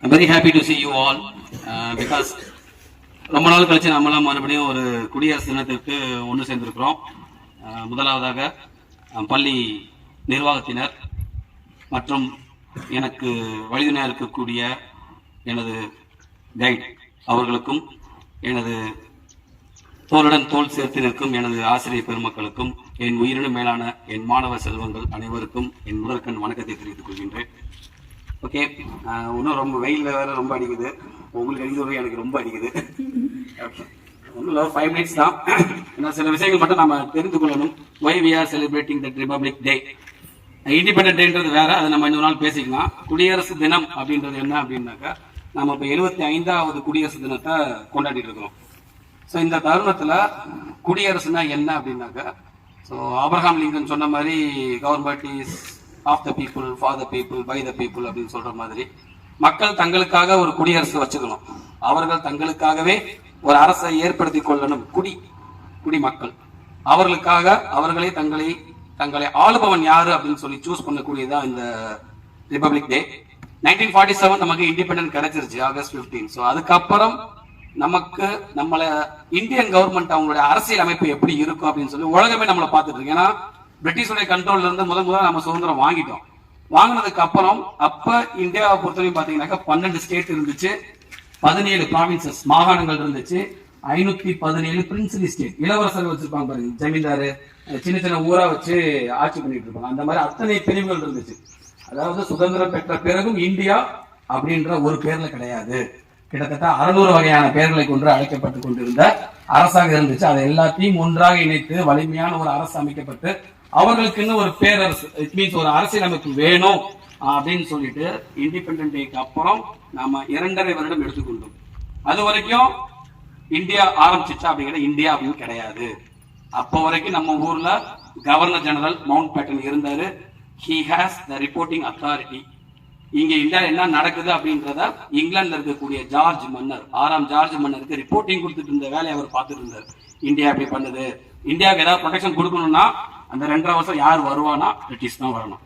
I'm very happy to see you all because ரொம்ப நாள் கழிச்சு நம்மளாம் மறுபடியும் ஒரு குடியரசு தினத்திற்கு ஒன்று சேர்ந்திருக்கிறோம். முதலாவதாக பள்ளி நிர்வாகத்தினர் மற்றும் எனக்கு வழிதுணையாக இருக்கக்கூடிய எனது கைட் அவர்களுக்கும், எனது தோளுடன் தோள் சேர்த்து நிற்கும் எனது ஆசிரியர் பெருமக்களுக்கும், என் உயிரினும் மேலான என் மாணவ செல்வங்கள் அனைவருக்கும் என் முதற்கண் வணக்கத்தை தெரிவித்துக் கொள்கின்றேன். ஓகே, இன்னும் ரொம்ப வெயிலில் வேறு ரொம்ப அடிக்குது. உங்களுக்கு அடிக்கிறது எனக்கு ரொம்ப அடிக்குது. ஒன்றும் 5 minutes தான். ஏன்னா சில விஷயங்கள் மட்டும் நம்ம தெரிந்து கொள்ளணும். Why we are celebrating the Republic Day. Independent டேன்றது வேற, அதை நம்ம இன்னொரு நாள் பேசிக்கலாம். குடியரசு தினம் அப்படின்றது என்ன அப்படின்னாக்கா, நம்ம இப்போ 75வது குடியரசு தினத்தை கொண்டாடிட்டு இருக்கிறோம். ஸோ இந்த தருணத்தில் குடியரசுனா என்ன அப்படின்னாக்கா, ஸோ ஆப்ரஹாம் லிங்கன் சொன்ன மாதிரி government is of the people, for the people, by the people அப்படின்னு சொல்ற மாதிரி மக்கள் தங்களுக்காக ஒரு குடியரசு வச்சுக்கணும். அவர்கள் தங்களுக்காகவே ஒரு அரசை ஏற்படுத்திக் கொள்ளணும். குடிமக்கள் அவர்களுக்காக அவர்களே தங்களை ஆளுபவன் யாரு அப்படின்னு சொல்லி சூஸ் பண்ணக்கூடியதான் இந்த ரிபப்ளிக் டே. 1947 நமக்கு இண்டிபெண்டன்ட் கிடைச்சிருச்சு ஆகஸ்ட் 15. ஸோ அதுக்கப்புறம் நமக்கு நம்மள இந்தியன் கவர்மெண்ட் அவங்களுடைய அரசியல் அமைப்பு எப்படி இருக்கும் அப்படின்னு சொல்லி உலகமே நம்மளை பார்த்துட்டு இருக்கு. ஏன்னா பிரிட்டிஷுடைய கண்ட்ரோல்ல இருந்து முதல் நம்ம சுதந்திரம் வாங்கிட்டோம். வாங்கினதுக்கு அப்புறம் அப்ப இந்தியாவை பொறுத்தவரைக்கும் பாத்தீங்கன்னாக்கா 12 ஸ்டேட் இருந்துச்சு, 17 ப்ராவின்சஸ் மாகாணங்கள் இருந்துச்சு, 517 பிரின்சிபி ஸ்டேட் இளவரசர்கள் வச்சிருப்பாங்க பாருங்க, ஜமீன்தாரு சின்ன சின்ன ஊரா வச்சு ஆட்சி பண்ணிட்டு இருப்பாங்க. அந்த மாதிரி அத்தனை பிரிவுகள் இருந்துச்சு. அதாவது சுதந்திரம் பெற்ற பிறகும் இந்தியா அப்படின்ற ஒரு பேர்ல கிடையாது. கிட்டத்தட்ட 600 வகையான பெயர்களை கொண்டு அழைக்கப்பட்டு கொண்டிருந்த அரசாக இருந்துச்சு. அதை எல்லாத்தையும் ஒன்றாக இணைத்து வலிமையான ஒரு அரசு அமைக்கப்பட்டு அவர்களுக்குன்னு ஒரு பேரரசு, இட் மீன்ஸ் ஒரு அரசியல் அமைப்பு வேணும் அப்படின்னு சொல்லிட்டு இண்டிபெண்டன்ட் டேக்கு அப்புறம் நாம 2.5 வருடம் எடுத்துக்கொண்டோம். அது வரைக்கும் இந்தியா ஆரம்பிச்சிச்சா அப்படிங்கிற இந்தியா அப்படின்னு கிடையாது. அப்போ வரைக்கும் நம்ம ஊர்ல கவர்னர் ஜெனரல் மவுண்ட் பேட்டன் இருந்தாரு. He has the reporting authority. இங்க இந்தியா என்ன நடக்குது அப்படின்றத இங்கிலாந்துல இருக்கக்கூடிய ஜார்ஜ் மன்னர், 6ஆம் ஜார்ஜ் மன்னருக்கு ரிப்போர்ட்டிங் கொடுத்துட்டு இருந்த வேலையை அவர் பார்த்துட்டு இருந்தார். இந்தியா எப்படி பண்ணுது, இந்தியாவுக்கு ஏதாவது ப்ரொடெக்ஷன் கொடுக்கணும்னா அந்த 2.5 வருஷம் யார் வருவானா, பிரிட்டிஷ் தான் வரணும்.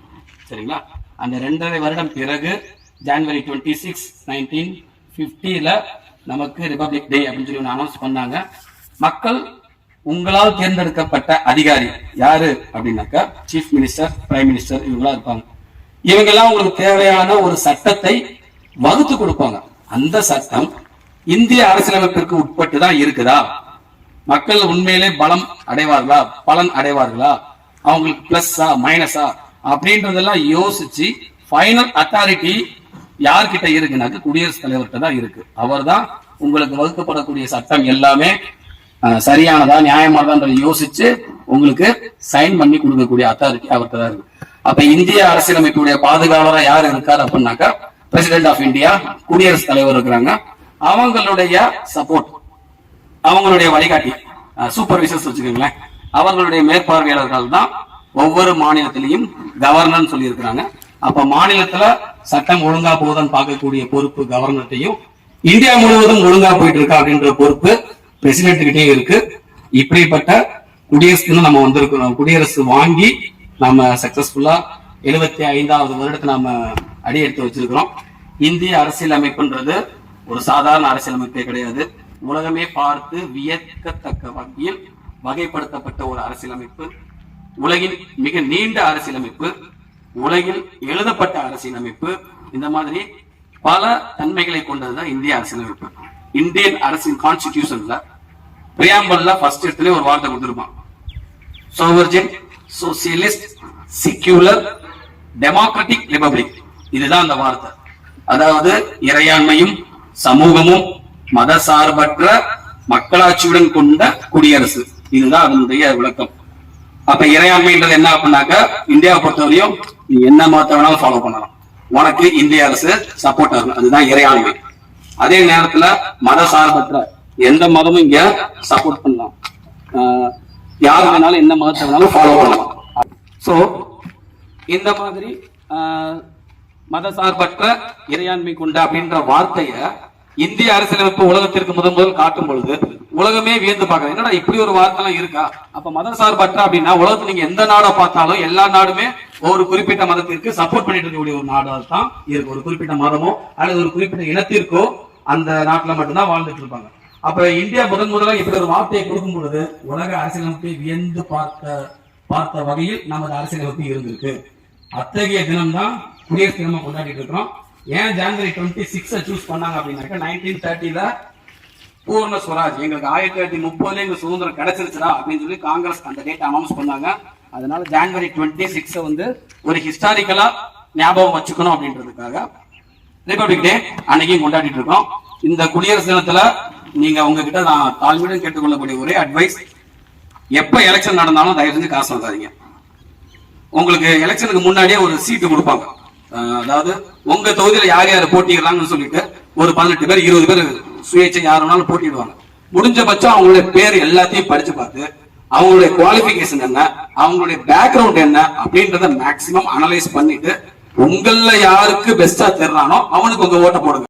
சரிங்களா? அந்த 2.5 வருடம் பிறகு ஜனவரி 26, 1950 நமக்கு ரிபப்ளிக் டே அப்படின்னு சொல்லி அனௌன்ஸ் பண்ணாங்க. மக்கள் உங்களால் தேர்ந்தெடுக்கப்பட்ட அதிகாரி யாரு அப்படின்னாக்கா சீஃப் மினிஸ்டர், பிரைம் மினிஸ்டர் இவங்களா இருப்பாங்க. இவங்கெல்லாம் உங்களுக்கு தேவையான ஒரு சட்டத்தை வகுத்து கொடுப்பாங்க. அந்த சட்டம் இந்திய அரசியலமைப்பிற்கு உட்பட்டு தான் இருக்குதா, மக்கள் உண்மையிலே பலம் அடைவார்களா, பலன் அடைவார்களா, அவங்களுக்கு பிளஸ்ஸா மைனஸா அப்படின்றதெல்லாம் யோசிச்சு ஃபைனல் அத்தாரிட்டி யார்கிட்ட இருக்குனாக்க குடியரசுத் தலைவர்கிட்ட தான் இருக்கு. அவர் தான் உங்களுக்கு வகுக்கப்படக்கூடிய சட்டம் எல்லாமே சரியானதா நியாயமானதா யோசிச்சு உங்களுக்கு சைன் பண்ணி கொடுக்கக்கூடிய அத்தாரிட்டி அவர்கிட்ட தான் இருக்கு. அப்ப இந்திய அரசியலமைப்புடைய பாதுகாவலரா யார் இருக்காரு அப்படின்னாக்கா பிரசிடென்ட் ஆஃப் இந்தியா, குடியரசுத் தலைவர் இருக்கிறாங்க. அவங்களுடைய சப்போர்ட், அவங்களுடைய வழிகாட்டி, சூப்பர்வைசர்ஸ் வச்சுக்கோங்களேன், அவர்களுடைய மேற்பார்வையாளர்கள் தான் ஒவ்வொரு மாநிலத்திலையும் கவர்னர் சொல்லி இருக்கிறாங்க. அப்ப மாநிலத்துல சட்டம் ஒழுங்கா போகுதுன்னு பார்க்கக்கூடிய பொறுப்பு கவர்னர்ட்டையும், இந்தியா முழுவதும் ஒழுங்கா போயிட்டு இருக்கா அப்படின்ற பொறுப்பு பிரசிடென்ட் கிட்டே இருக்கு. இப்படிப்பட்ட குடியரசு நம்ம வந்திருக்கிறோம். குடியரசு வாங்கி நம்ம சக்சஸ்ஃபுல்லா 75வது வருடத்தை நாம அடி எடுத்து வச்சிருக்கிறோம். இந்திய அரசியல் அமைப்புன்றது ஒரு சாதாரண அரசியல் அமைப்பே கிடையாது. உலகமே பார்த்து வியக்கத்தக்க வகையில் வகைப்படுத்தப்பட்ட ஒரு அரசியலமைப்பு, உலகின் மிக நீண்ட அரசியலமைப்பு, உலகில் எழுதப்பட்ட அரசியலமைப்பு. இந்த மாதிரி பல தன்மைகளை கொண்டதுதான் இந்திய அரசியலமைப்பு. இந்தியன் அரசின் கான்ஸ்டிடியூஷன்ல பிரியாம்பல்ல ஃபர்ஸ்ட் இடத்துல ஒரு வார்த்தை கொடுத்திருப்பான், சோவர்ஜின், சோசியலிஸ்ட், செக்யூலர், டெமோக்ராட்டிக் ரிபப்ளிக். இதுதான் அந்த வார்த்தை. அதாவது இறையாண்மையும் சமூகமும் மத சார்பற்ற மக்களாட்சியுடன் கொண்ட குடியரசு. இதுதான் அதனுடைய விளக்கம். அப்ப இறையாண்மைன்றது என்ன அப்படின்னாக்க, இந்தியாவை பொறுத்தவரையும் நீ என்ன மதத்தை வேணாலும் ஃபாலோ பண்ணலாம், உனக்கு இந்திய அரசு சப்போர்ட் ஆகும். அதுதான் இறையாண்மை. அதே நேரத்துல மத சார்பற்ற எந்த மதமும் இங்க சப்போர்ட் பண்ணலாம், யாரு வேணாலும் என்ன மதத்தை வேணாலும் ஃபாலோ பண்ணலாம். சோ இந்த மாதிரி மத சார்பற்ற இறையாண்மை கொண்ட அப்படின்ற வார்த்தைய இந்திய அரசியலமைப்பு உலகத்திற்கு முதல் காட்டும் பொழுது உலகமே வியந்து பார்க்கறது, என்னடா இப்படி ஒரு வார்த்தைலாம் இருக்கா? அப்ப மத சார்பற்ற அப்படின்னா உலகத்துல நீங்க எந்த நாடை பார்த்தாலும் எல்லா நாடுமே ஒரு குறிப்பிட்ட மதத்திற்கு சப்போர்ட் பண்ணிட்டு இருக்கக்கூடிய ஒரு நாடா தான் இருக்கு. ஒரு குறிப்பிட்ட மதமோ அல்லது ஒரு குறிப்பிட்ட இனத்திற்கோ அந்த நாட்டுல மட்டும்தான் வாழ்ந்துட்டு இருப்பாங்க. அப்ப இந்தியா முதலாக இப்படி ஒரு வார்த்தையை கொடுக்கும் பொழுது உலக அரசியலமைப்பை வியந்து பார்த்த வகையில் நமது அரசியலமைப்பு இருந்திருக்கு. அத்தகைய தினம் தான் குடியரசு தினமா கொண்டாடிட்டு இருக்கிறோம். ஏன் ஜனவரி 26 சூஸ் பண்ணாங்க அப்படின்னாக்க 1930ல பூர்ண ஸ்வராஜ், எங்களுக்கு 1930 எங்க சுதந்திரம் கிடைச்சிருச்சுடா அப்படின்னு சொல்லி காங்கிரஸ் அந்த டேட் அனௌன்ஸ் பண்ணாங்க. அதனால ஜனவரி 26 வந்து ஒரு ஹிஸ்டாரிக்கலா ஞாபகம் வச்சுக்கணும் அப்படின்றதுக்காக ரிபப்ளிக் டே அன்னைக்கு கொண்டாடிட்டு இருக்கோம். இந்த குடியரசு தினத்துல நீங்க உங்ககிட்ட நான் தாழ்மையுடன் கேட்டுக்கொள்ளக்கூடிய ஒரே அட்வைஸ், எப்ப எலெக்ஷன் நடந்தாலும் தயவு செஞ்சு காசு வாங்காதீங்க. உங்களுக்கு எலெக்ஷனுக்கு முன்னாடியே ஒரு சீட்டு கொடுப்பாங்க. அதாவது உங்க தொகுதியில யார் யார் போட்டிடுறாங்கன்னு சொல்லிட்டு ஒரு 18 பேர் 20 பேர் சுயேட்சை யார் வேணாலும் போட்டிடுவாங்க. முடிஞ்சபட்சம் அவங்களுடைய பேர் எல்லாத்தையும் படிச்சு பார்த்து அவங்களுடைய குவாலிபிகேஷன் என்ன, அவங்களுடைய பேக்ரவுண்ட் என்ன அப்படின்றத மேக்சிமம் அனலைஸ் பண்ணிட்டு உங்கள யாருக்கு பெஸ்டா தெரியறானோ அவனுக்கு உங்க ஓட்ட போடுங்க.